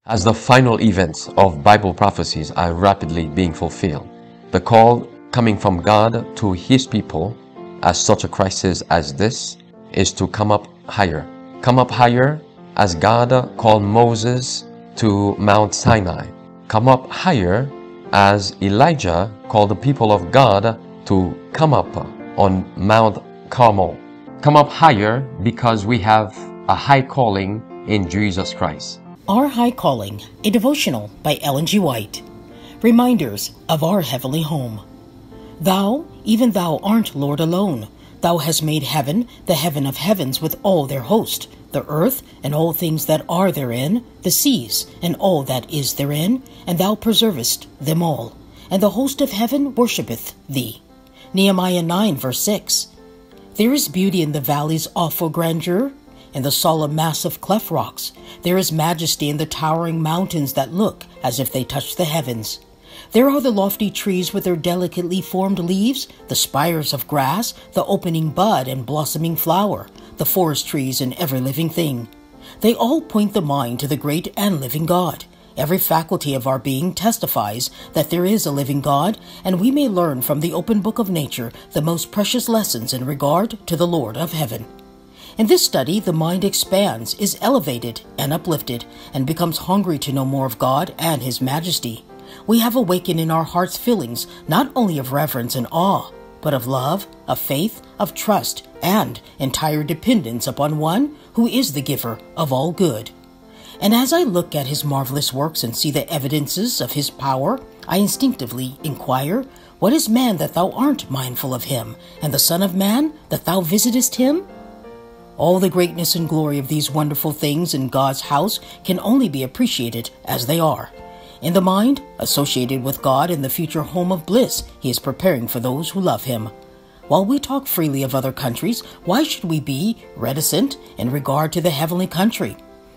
As the final events of Bible prophecies are rapidly being fulfilled, the call coming from God to His people at such a crisis as this is to come up higher. Come up higher as God called Moses to Mount Sinai. Come up higher as Elijah called the people of God to come up on Mount Carmel. Come up higher because we have a high calling in Jesus Christ. Our High Calling, a devotional by Ellen G. White. Reminders of our heavenly home. Thou, even thou art Lord alone. Thou hast made heaven, the heaven of heavens with all their host, the earth and all things that are therein, the seas and all that is therein, and thou preservest them all. And the host of heaven worshipeth thee. Nehemiah 9 verse 6. There is beauty in the valley's awful grandeur, in the solemn mass of cleft rocks. There is majesty in the towering mountains that look as if they touch the heavens. There are the lofty trees with their delicately formed leaves, the spires of grass, the opening bud and blossoming flower, the forest trees and every living thing. They all point the mind to the great and living God. Every faculty of our being testifies that there is a living God, and we may learn from the open book of nature the most precious lessons in regard to the Lord of heaven. In this study, the mind expands, is elevated and uplifted, and becomes hungry to know more of God and His majesty. We have awakened in our hearts feelings not only of reverence and awe, but of love, of faith, of trust, and entire dependence upon one who is the giver of all good. And as I look at His marvelous works and see the evidences of His power, I instinctively inquire, what is man that thou art mindful of him, and the Son of Man that thou visitest him? All the greatness and glory of these wonderful things in God's house can only be appreciated as they are. In the mind, associated with God in the future home of bliss He is preparing for those who love Him. While we talk freely of other countries, why should we be reticent in regard to the heavenly country?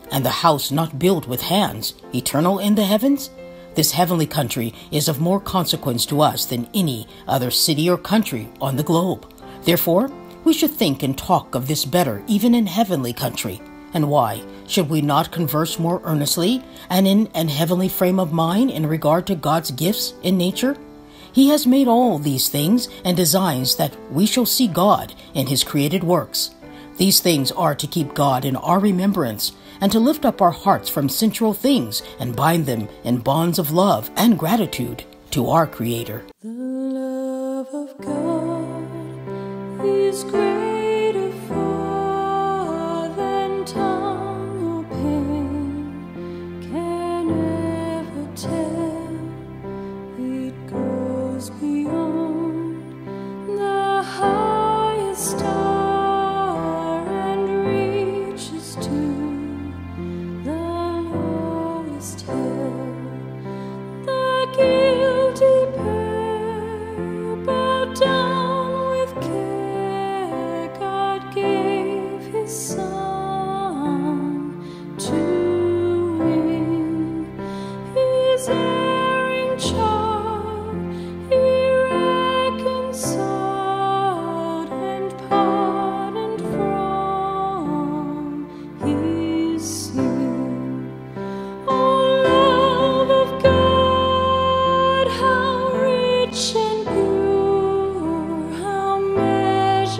And the house not built with hands, eternal in the heavens? This heavenly country is of more consequence to us than any other city or country on the globe. Therefore, we should think and talk of this better even in heavenly country. And why should we not converse more earnestly and in an heavenly frame of mind in regard to God's gifts in nature? He has made all these things and designs that we shall see God in His created works. These things are to keep God in our remembrance and to lift up our hearts from sensual things and bind them in bonds of love and gratitude to our Creator. The love of God is greater far than tongue or pen can ever tell. It goes beyond the highest star and reaches to the lowest hell. The guilty pair bowed down with care. God gave His Son to win His erring child. He reconciled and pardoned from His sin. Oh, love of God, how rich and pure, how measureless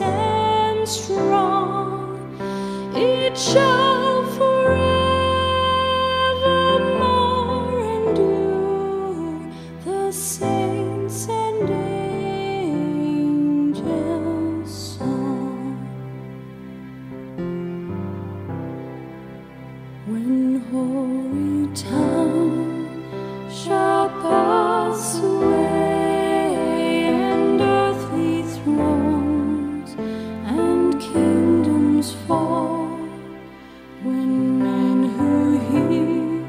and strong, it shall forevermore endure. The saints and angels' song. When hoary town shall pass away, and earthly thrones and kingdoms fall, when men who hear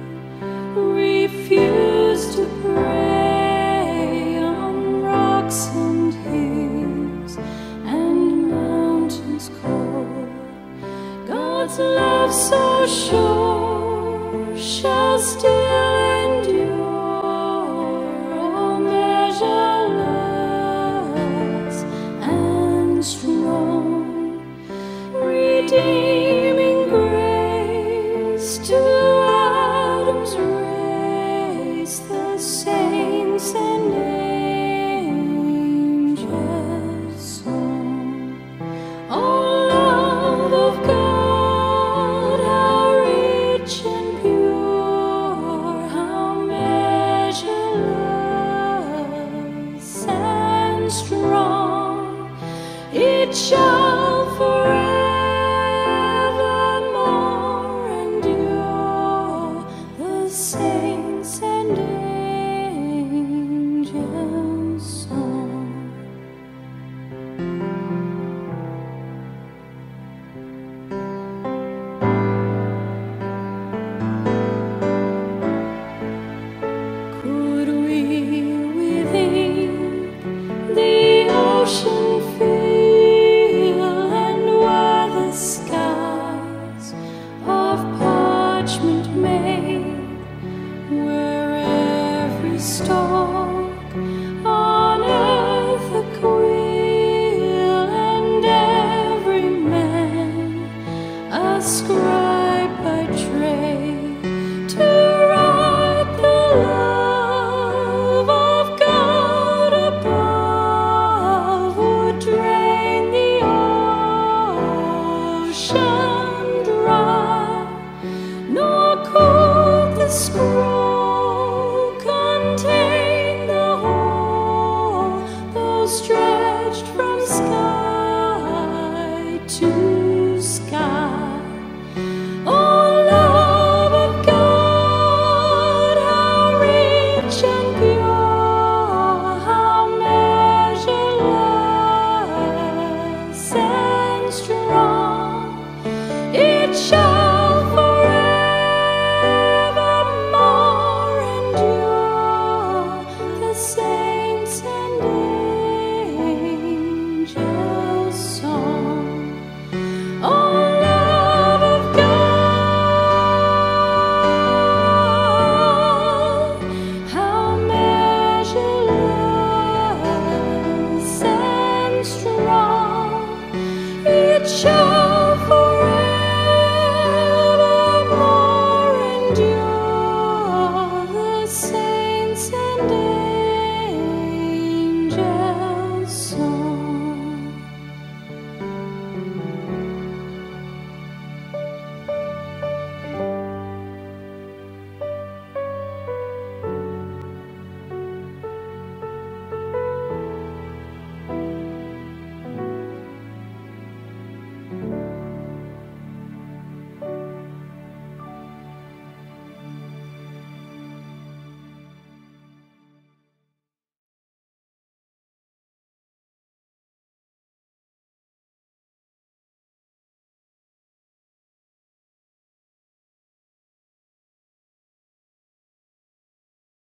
refuse to pray on rocks and hills and mountains cold, God's love so sure shall still endure. Oh, measureless and strong, redeeming grace judgment made, where every stone